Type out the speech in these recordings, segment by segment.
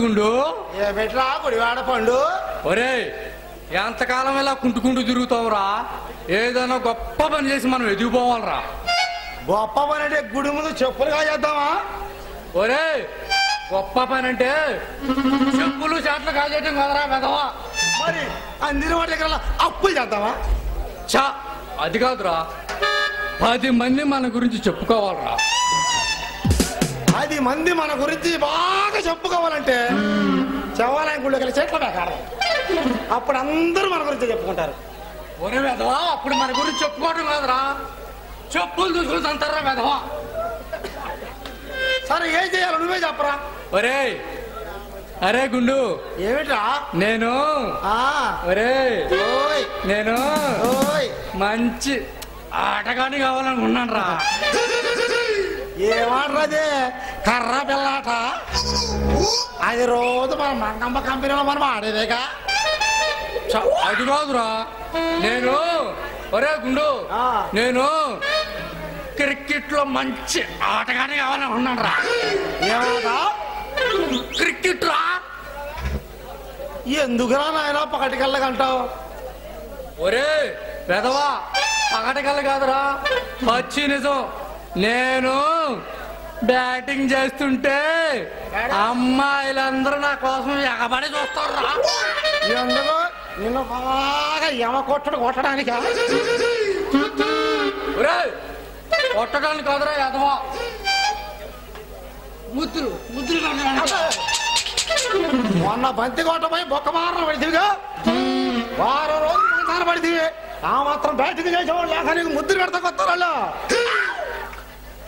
గుండు ఏ బెట్రా గుడివాడ పండు. ఒరే ఎంతకాలం ఇలా కుంటుకుంటూ తిరుగుతావురా? ఏదైనా గొప్ప పని చేసి మనం ఎదిగిపోవాలరా. గొప్ప పని అంటే గుడి ముందు చెప్పులుగా చేద్దామా? ఒరే గొప్ప పని అంటే చెప్పులు చేట్లు కాజేయటం కదరా వెదవా. మరి అందరి వాటి దగ్గర అప్పులు చేద్దామా? చా అది కాదురా, 10 మంది మన గురించి చెప్పుకోవాలరా. 10 మంది మన గురించి బాగా చెప్పుకోవాలంటే శివాలయం గుళ్ళకి చెట్ల బేకాడదాం. అప్పుడు అందరూ మన గురించి చెప్పుకుంటారు. ఒరే వెదవా, అప్పుడు మన గురించి చెప్పుకోవటం కాదురా, చెప్పులు చూసుకుని అంటారా వెదవా. సరే ఏం చేయాలి నువ్వే చెప్పరా. ఒరే అరే గుండు ఏమిట్రా? నేను ఒరే ఓయ్ నేను ఓయ్ మంచి ఆటగాని కావాలనుకున్నాను రా. ఏమాటది? కర్ర పిల్లాట. అది రోజు మన మంగమ్మ కంపెనీలో మనం ఆడేదేగా. అది కాదురా, నేను ఒరే గుండు నేను క్రికెట్ లో మంచి ఆటగాని కావాలనుకున్నాను రా. ఏమాటా? క్రికెట్ రా. ఎందుకురా నాయన పకటికెళ్ళగంటావు? ఒరే పెదవా, పగటకల్లా కాదురా, పచ్చి నిజం. నేను బ్యాటింగ్ చేస్తుంటే అమ్మాయిలందరూ నా కోసం ఎగబడి చూస్తారు రా. ఎందుకు? నిన్ను బాగా యమ కొట్టడానికి. ఒరే కొట్టడానికి కాదురా ఎదవా, ముద్దులు ముద్దులు. మొన్న బంతి కొట్టపోయి బొక్క మారణ పడితేవిగా, వారం రోజులు మంచాన పడితేవి. ఆ మాత్రం బ్యాటింగ్ చేసేవాళ్ళు లేక నీకు ముద్దులు పెడతా కొత్తారు వాళ్ళు.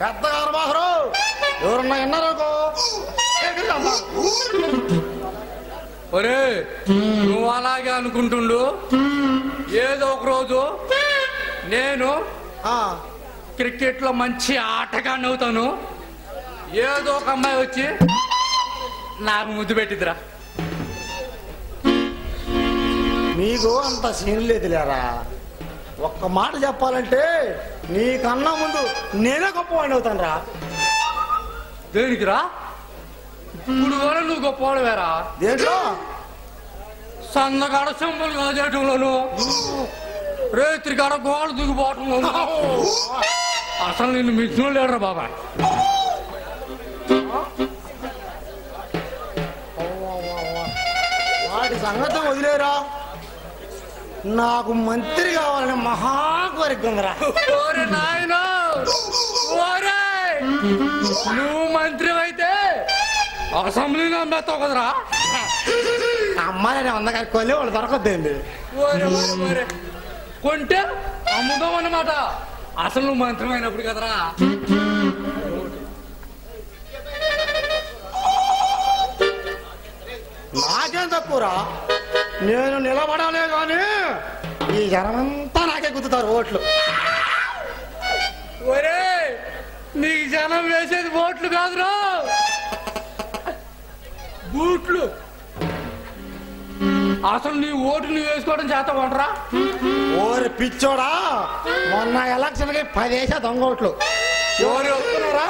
పెద్దగారు బాహరు ఎవరన్నా విన్నారనుకో. ఒరే నువ్వు అలాగే అనుకుంటుండు, ఏదో ఒక రోజు నేను క్రికెట్ లో మంచి ఆటగాన్ని అవుతాను. ఏదో ఒక అమ్మాయి వచ్చి నాకు ముద్దు పెట్టిద్దిరా. నీకు అంత సీన్ లేదు లేరా. ఒక్క మాట చెప్పాలంటే నీకన్నా ముందు నేనే గొప్పవాడిని అవుతాను రా. దేనికిరా? ఇప్పుడు కూడా నువ్వు గొప్పవాడువేరా. దేంట్లో? సన్నగాడ చెంబులు కాజేయటంలోను, రేత్రి కాడ గోడలు దిగిపోవటంలోను అసలు నిన్ను మించిన లేడరా బాబా. వాటి సంగతి వదిలేరా. నాకు మంత్రి కావాలని మహా కోరిక ఉందిరా. ఓరే నాయనా, ఓరే నువ్వు మంత్రి అయితే అసెంబ్లీలో అమ్మేస్తావు కదరా. అమ్మాయిని వందకాయ కొల్లి వాళ్ళు దొరకొద్దండి. కొంటే అమ్ముదాం అన్నమాట. అసలు నువ్వు మంత్రి అయినప్పుడు కదరా. నాకేం తక్కువరా. నేను నిలబడాలే కానీ ఈ జనమంతా నాకే గుద్దుతారు ఓట్లు. ఒరే నీకు జనం వేసేది ఓట్లు కాదురా, బూట్లు. అసలు నీ ఓటు నువ్వు వేసుకోవడం చేత కొంటరా. ఓరి పిచ్చోడా, మొన్న ఎలక్షన్ కి 10 వేసా దొంగ ఓట్లు. ఓరే వస్తున్నారా?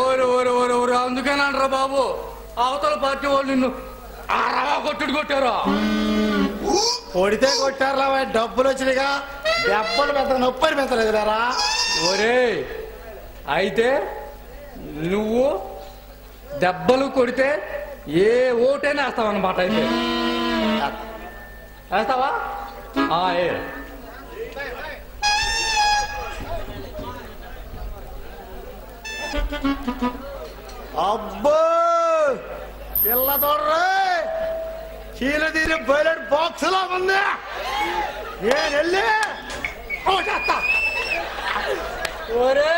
ఓరే ఓరే ఓరే ఓరే అందుకేనంటరా బాబు, అవతల పార్టీ వాళ్ళు నిన్ను అరవా కొట్టుడు కొట్టారా. కొడితే కొట్టారా, డబ్బులు వచ్చినాయిగా. దెబ్బలు పెద్ద నొప్పి అనిపించలేదు లేరా. ఒరే అయితే నువ్వు దెబ్బలు కొడితే ఏ ఓటైనా వేస్తావన్నమాట. అయితే వేస్తావా? అబ్బో పిల్ల తోడ్రే, చీల తీరి బయలెట్ బాక్స్ లా ఉంది. నేను వెళ్ళి ఓటేస్తా. ఒరే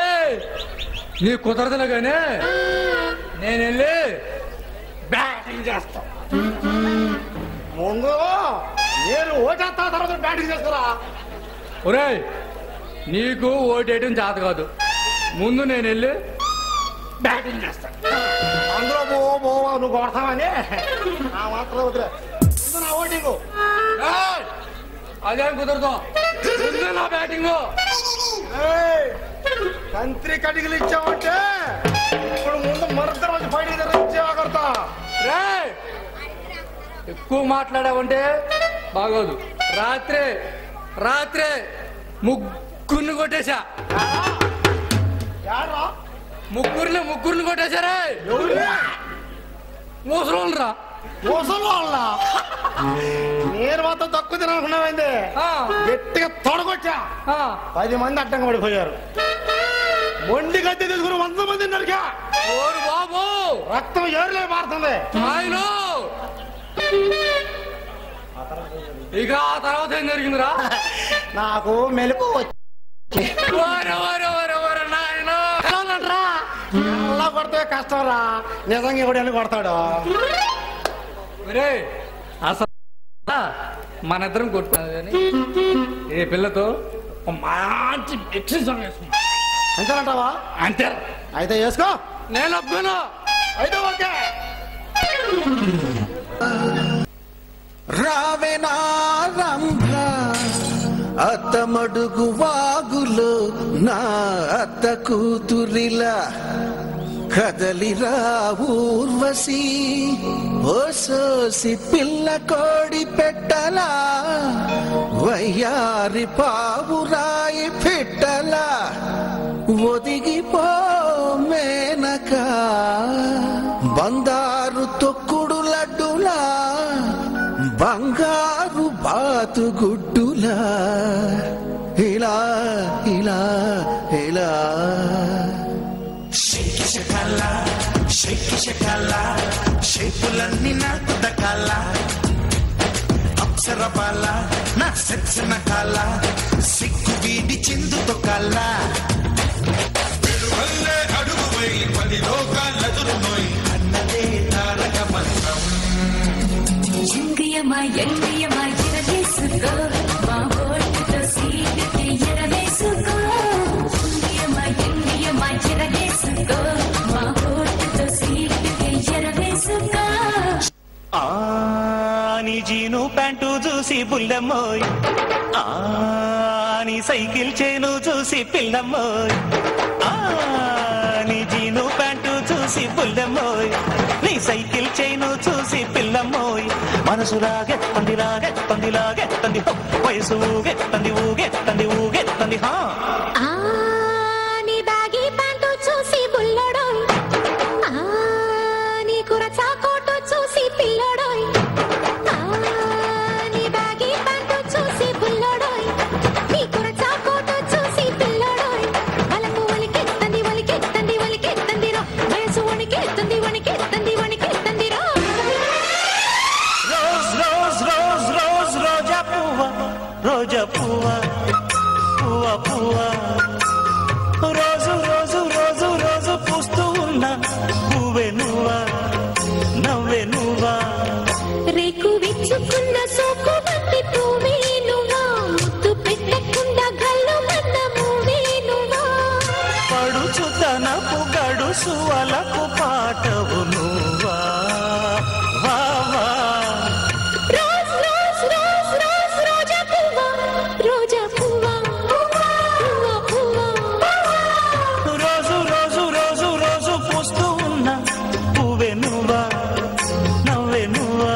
నీ కుదరదులే కానీ నేను వెళ్ళి బ్యాటింగ్ చేస్తా. ముందు నేను ఓటేస్తా, తర్వాత బ్యాటింగ్ చేస్తారా. ఒరే నీకు ఓటేయటం చేత కాదు, ముందు నేను వెళ్ళి బ్యాటింగ్ చేస్తా. అందులో నువ్వు కొడతావని ఆ మాత్రం వదిలే. నా ఓటింగ్ అదేం కుదరదు, ముందు నా బ్యాటింగ్. కంత్రి కడిగిలు ఇచ్చావంటే ఇప్పుడు ముందు మరొద్దరు వచ్చి బయటికి తెచ్చి ఆగడతా. ఎక్కువ మాట్లాడావంటే బాగోదు. రాత్రే ముగ్గురిని కొట్టేశా. ముగ్గురిని కొట్టేశారా? ముసలోళ్ళరా? ముసలోళ్ళ నేను మొత్తం తక్కువ తిననుకున్నావండి. గట్టిగా తొడగొచ్చా. 10 మంది అడ్డంగా పడిపోయారు. మొండి గట్టి తీసుకుని 100 మంది నరికా. ఓరు బాబు, రక్తం ఏరులే మారుతుంది. ఇక ఆ తర్వాత ఏం జరిగిందిరా? నాకు మెలకు అలా కొడితే కష్టం రా. నిజంగా ఎవడని కొడతాడు. అసలు మన ఇద్దరం కొట్టుకున్నది కానీ ఏ పిల్లతో మంచి ఎక్సర్సైజ్ వేసుకున్నా. అంతేనంటావా? అంతే. అయితే వేసుకో. నేను ఒప్పుకోను. అయితే ఓకే. రావెనారంభ అత్తమడుగు వాగులో నా అత్త కూతురిలా కదలిరా ఊర్వశి ఓసోసి పిల్ల కోడి పెట్టలా వయ్యారి పావురాయి పెట్టలా ఒదిగిపో మేనక బంగారు తొక్కుడు లడ్డులా బంగారు బాతుగుడ్డులా ఇలా ఇలా ఇలా షేకిషకాల షేపులన్నీ నాకు దక్కాల అప్సరపాల నా సెక్సన కాల సిక్కు వీడి చిందు తొక్కాల అడుగు పోయి 10 లోకాలెదురు నోయి అన్నదే తారక మంత్రం. ఎంగియమా ఎరవేసుకో మా ఓటుతో సీటుకి ఎరవేసుకో. ఎంగియమా ఎరవేసుకో మా ఓటుతో సీటుకి ఎరవేసుకో. నీ జీను ప్యాంటు చూసి బుల్లమ్మోయ్, నీ సైకిల్ చేను చూసి పిల్లమ్మోయ్, నీ జీను ప్యాంటు చూసి బుల్లమ్మోయ్, నీ సైకిల్ చేను చూసి పిల్లమ్మోయ్. మనసు లాగెత్తంది వయసు ఊగెత్తంది హా. నీ బ్యాగీ ప్యాంటు చూసి బుల్లడోయ్, నీ కురచా కోటు చూసి పిల్లడోయ్, నీ బ్యాగీ ప్యాంటు చూసి బుల్లడోయ్, నీ కురచా కోటు చూసి పిల్లడోయ్. వలకు వలికెత్తంది రో, వయసు వణికెత్తంది రో. రోజా పువ్వా రోజు పూస్తూ ఉన్నా పువ్వే నువ్వా నవ్వే నువ్వా. రేకు విచ్చుకున్న సోకు వంటి పువ్వే నువ్వా, ముద్దు పెట్టకుండా గల్లు మన్న మువ్వే నువ్వా. పడుచు తనపు గడుసు అలకు పాటవు నువ్వా. రోజు పూస్తూ ఉన్నా పువ్వే నువ్వా నవ్వే నువ్వా.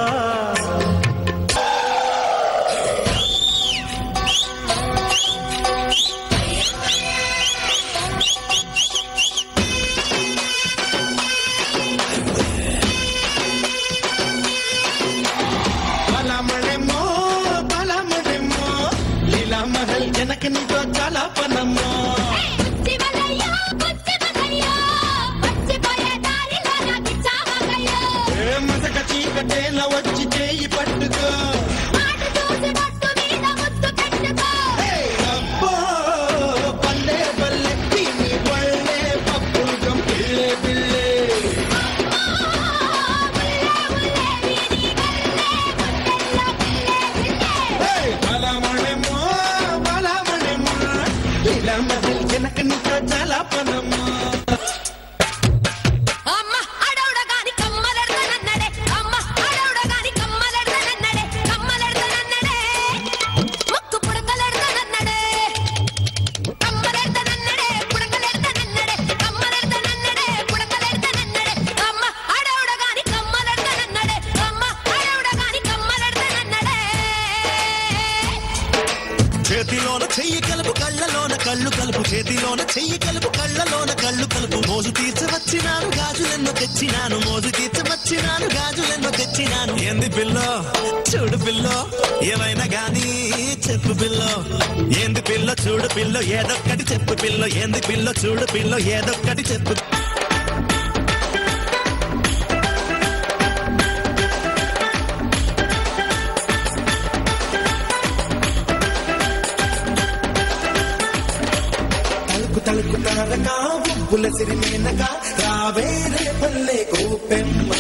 చేతిలోన చెయ్యి కలుపు కళ్ళలోన కళ్ళు కలుపు చేతిలోన చెయ్యి కలుపు కళ్ళలోన కళ్ళు కలుపు మోజు తీర్చవచ్చినాను గాజులెన్నో తెచ్చినాను మోజు తీర్చవచ్చినాను గాజులెన్నో తెచ్చినాను ఏంది పిల్లో చూడు పిల్లో ఏమైనా గానీ చెప్పు పిల్లో ఏంది పిల్ల చూడు పిల్లో ఏదొక్కటి చెప్పు పిల్లో ఏంది పిల్ల చూడు పిల్లో ఏదొక్కటి చెప్పు తలుకు తారక బుబ్బుల సిరిమేనక రావేరే పల్లె గోపెమ్మ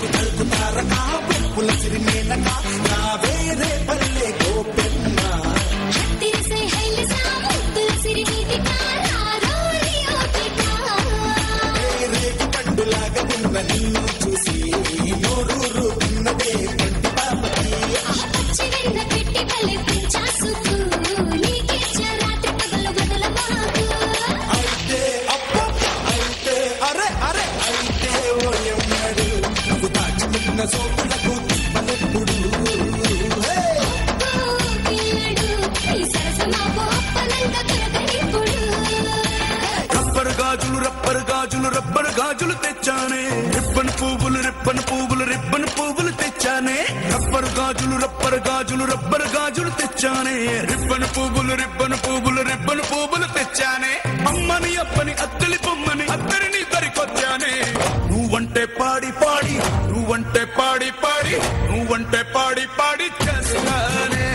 తలుకు తారక బుబ్బుల సిరిమేనక రావేరే పల్లె గోపెమ్మ రేగు పండులాగా ఉన్న నిన్ను చూసి నోరూరు ఉన్నదే పంటి పాపకి సోపులకు తిప్పలెప్పుడు రబ్బరు గాజులు తెచ్చానే రిబ్బన్ పువ్వులు తెచ్చానే రబ్బరు గాజులు తెచ్చానే రిబ్బన్ పువ్వులు తెచ్చానే అమ్మని అప్పని అత్తలి బొమ్మని అత్తరిని దరికొచ్చానే నువ్వంటే పాడి పాడి చేస్తానే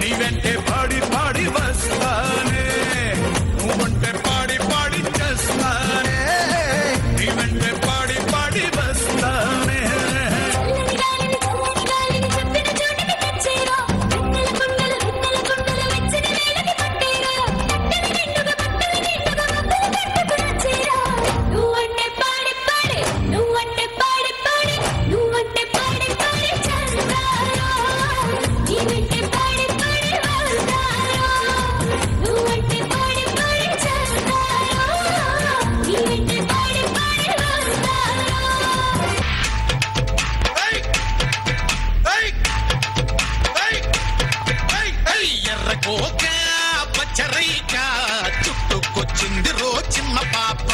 నీ వెంటే పాడి పాడి వస్తానే నువ్వంటే పాడి పాడి చేస్తానే నీ వెంటే పాడి పాడి వస్తానే చుట్టుకొచ్చింది రో చిన్న పాప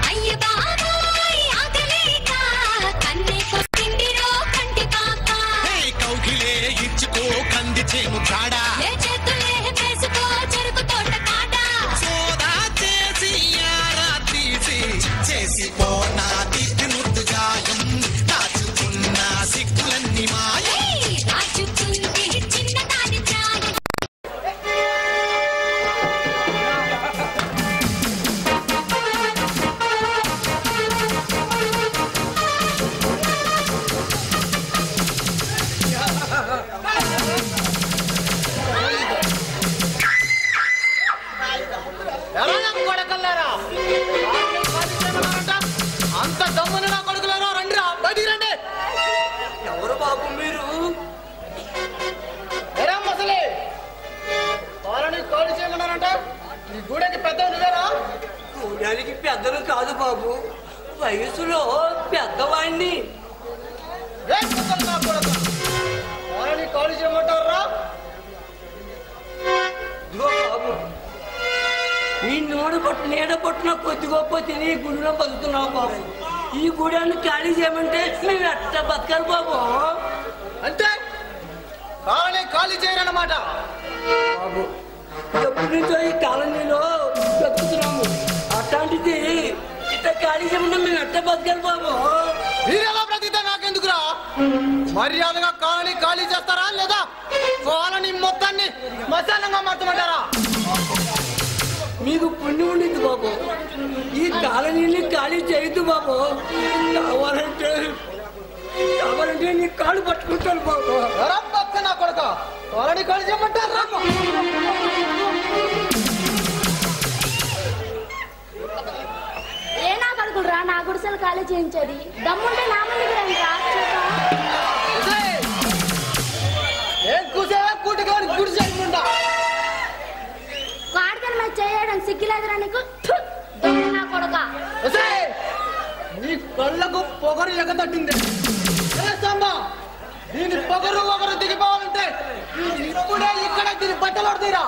అయ్య బాబాయ్ ఆగలేక కన్నే కొట్టింది రో కంటి పాప కౌగిలే ఇచ్చుకో కంది చేను కాడా చేతులే చేసుకో చెరుకు తోట కాడ సోదా చేసి యారా తీసి చేసిపో నా దిద్దు ముద్దు గాయం దాచుకున్న సిక్కులన్నీ మాయ దాచుకుంది చిన్నదాని జాయం అంత దమ్మున నా కొడుకులారా రండిరా బయటికి రండి ఎవరు బాబు మీరు ఎరా మసలే కాలనీ ఖాళీ చేయమన్నారంట ఈ గూడెకి పెద్ద నువ్వేరా గూడానికి పెద్దలు కాదు బాబు వయసులో పెద్దవాణ్ణి కాలనీ ఖాళీ చేయమంటారా ఇదిగో బాబు నీ నీడ పట్టున కొద్ది గొప్ప తిని గుడిలో బతుకుతున్నావు బాబు ఈ గుడాన్ని ఖాళీ చేయమంటే మేము ఎట్లా బతకాలి బాబు అంటే కాలనీ ఖాళీ చేయరన్నమాట బాబు ఎప్పటి నుంచో ఈ కాలనీలో బతుకుతున్నాము అట్లాంటిది ఇట్లా ఖాళీ చేయమంటే మేము ఎట్లా బతకాలి బాబు మీరెలా బ్రతికితే నాకెందుకురా మర్యాదగా కాలనీ ఖాళీ చేస్తారా లేదా కాలనీ మొత్తాన్ని మశానంగా మార్చమంటారా మీకు పుణ్యం ఉండింది బాబు ఈ కాలనీని ఖాళీ చేయొద్దు బాబు కావాలంటే నీ కాళ్ళు పట్టుకుంటాను బాబు పక్క నా కొడుక కాలనీ ఖాళీ చేయమంటారా ఏ నా కడుకులరా నా గుడిసెలు ఖాళీ చేయించేది దమ్ముంటే నా మందికి రండి రా ఏం కూసేవా కూటుకొని గుడి చేయకుండా కాడికని మీద చేయడం సిగ్గులేదురా నీకు నా కొడుక నీ కళ్ళకు పొగరు ఎగతట్టింది దీని పొగరు ఒకరు దిగిపోవాలంటే ఇప్పుడే ఇక్కడ దీని బట్టలు తీరా.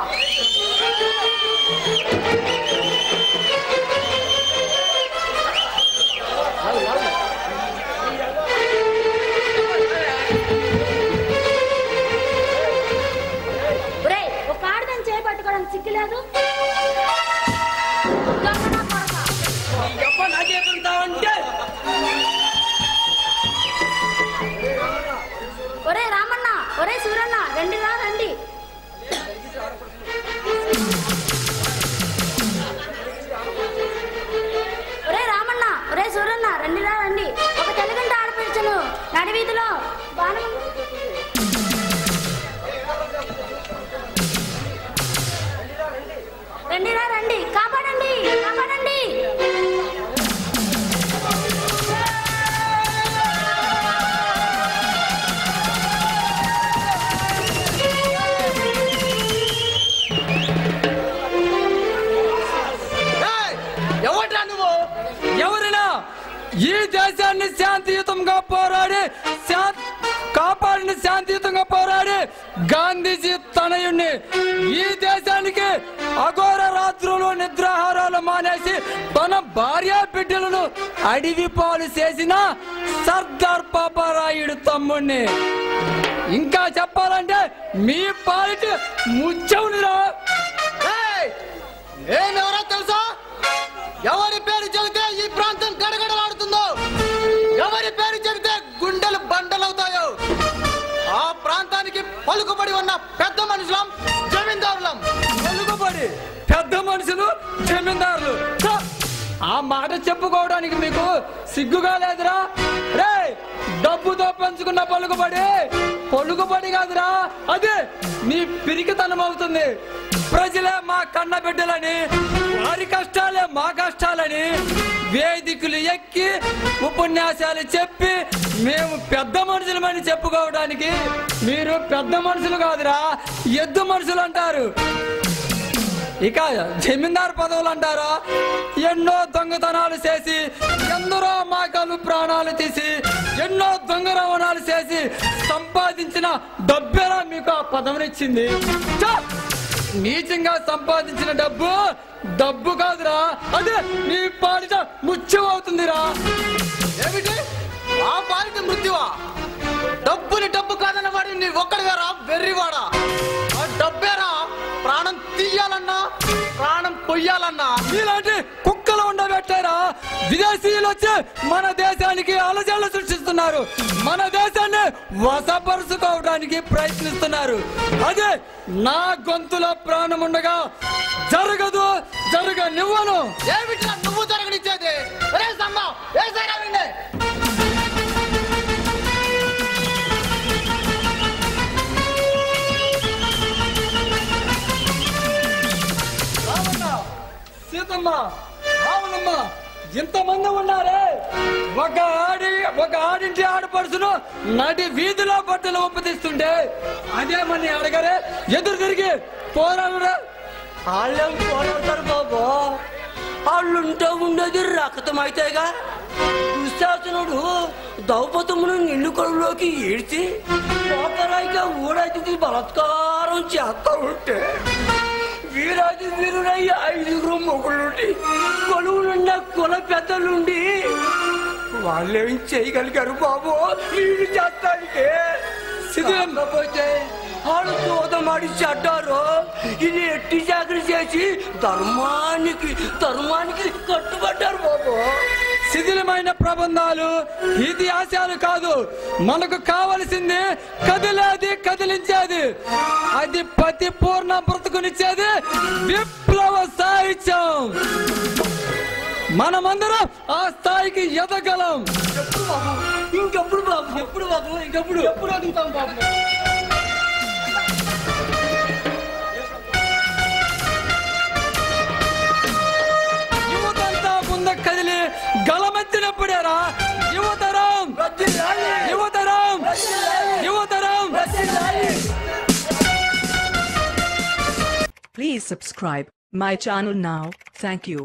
ఒక ఆడదాన్ని చేపట్టుకోవడం సిగ్గులేదు. నాకేంటావంటే ఒరే రామన్న, ఒరే సూరన్న, రండి. ఒరే రామన్న, ఒరే సూరన్న, రండి. ఒక తెలుగంట ఆడపడుచును నడివీధిలో బాణం. రండి, కాపాడండి. ఎవరైనా ఈ దేశాన్ని శాంతియుతంగా పోరాడి గాంధీజీ తనయుణ్ణి ఈ దేశానికి అఘోర రాత్రులు నిద్రాహారాలు మానేసి తన భార్య బిడ్డలను అడవి పాలు చేసిన సర్దార్ పాపారాయుడు తమ్ముణ్ణి. ఇంకా చెప్పాలంటే మీ పాలిటి ముచ్చవునిరా. ఏమెవరో తెలుసా? ఎవరి పేరు చెబితే ఈ ప్రాంతం గడగడలాడుతుందో, ఎవరి పేరు చెబితే గుండెలు బండలవుతాయో ఆ ప్రాంతానికి పలుకుబడి ఉన్న పెద్ద మనుషులం, జమీందారులం. పలుకుబడి పెద్ద మనుషులు, జమీందారులు. ఆ మాట చెప్పుకోవడానికి మీకు సిగ్గుగా లేదురా? రే, డబ్బుతో పెంచుకున్న పలుకుబడి కాదురా, అదే నీ పిరికితనం అవుతుంది. ప్రజలే మా కన్న బిడ్డలని, వారి కష్టాలే మా కష్టాలని వేదికలు ఎక్కి ఉపన్యాసాలు చెప్పి మేము పెద్ద మనుషులమని చెప్పుకోవడానికి మీరు పెద్ద మనుషులు కాదురా, ఎద్దు మనుషులు అంటారు. ఇక జమీందారు పదవులు అంటారా? ఎన్నో దొంగతనాలు చేసి, ఎందరో మాకలు ప్రాణాలు తీసి, ఎన్నో దొంగ రవాణాలు చేసి సంపాదించిన డబ్బేరా మీకు ఆ పదవినిచ్చింది. నీచంగా సంపాదించిన డబ్బు కాదురా, అదే నీ పాలిట ముత్యం అవుతుందిరా. ఏమిటి ఆ పాలిట మృత్యువా? డబ్బు కాదన్న వాడి నీ ఒక్కడిగారా వెర్రివాడా? ఆ డబ్బేరా ప్రాణం తీయాలన్నా, ప్రాణం పొయ్యాలన్నా. ఇలాంటి కుక్కలు ఉండబెట్టారా విదేశీయులు వచ్చి మన దేశానికి అలజడులు సృష్టిస్తున్నారు, మన దేశాన్ని వశపరుచుకోవడానికి ప్రయత్నిస్తున్నారు. అదే నా గొంతులో ప్రాణం ఉండగా జరగనివ్వను. ఏమిట్రా నువ్వు జరగనిచ్చేది? సీతమ్మ, రావులమ్మ, ఇంతమంది ఉన్నారే. ఒక ఆడింటి ఆడపడుచును నడి వీధిలో బట్టలు ఒప్పతిస్తుంటే అదేమని అడగరే? ఎదురు తిరిగి పోరాడురా. వాళ్ళేం పోరాడతారు బాబు, వాళ్ళుంటే ఉండేది రక్తమైతేగా. దుశ్శాసనుడు ద్రౌపదమును నిండు కడులోకి ఈడ్చి పోకరాయిగా ఊడైతే బలాత్కారం చేస్తా ఉంటే వీరుడై 5 మొగుళ్ళుండి కొలువులున్న కుల పెద్దలుండి వాళ్ళేం చేయగలిగారు బాబు వీళ్ళు చేస్తానికి? సిద్ధపోతే వాళ్ళు చూదమాడి చెడ్డారు. ఇది ఎట్టి చాకరీ చేసి ధర్మానికి కట్టుబడ్డారు బాబు. శిథిలమైన ప్రబంధాలు, ఇతిహాసాలు కాదు మనకు కావలసింది. కదిలించేది, అది పతి పూర్ణ బ్రతుకునిచ్చేది విప్లవ సాహిత్యం. మనమందరం ఆ స్థాయికి ఎదగలం. ఇంకెప్పుడు బాబు ఎప్పుడు అడుగుతాం బాబు? యువతంతా ముందుకు కదిలి గలమెత్తినప్పుడేరా యువతరం. Please subscribe my channel now. Thank you.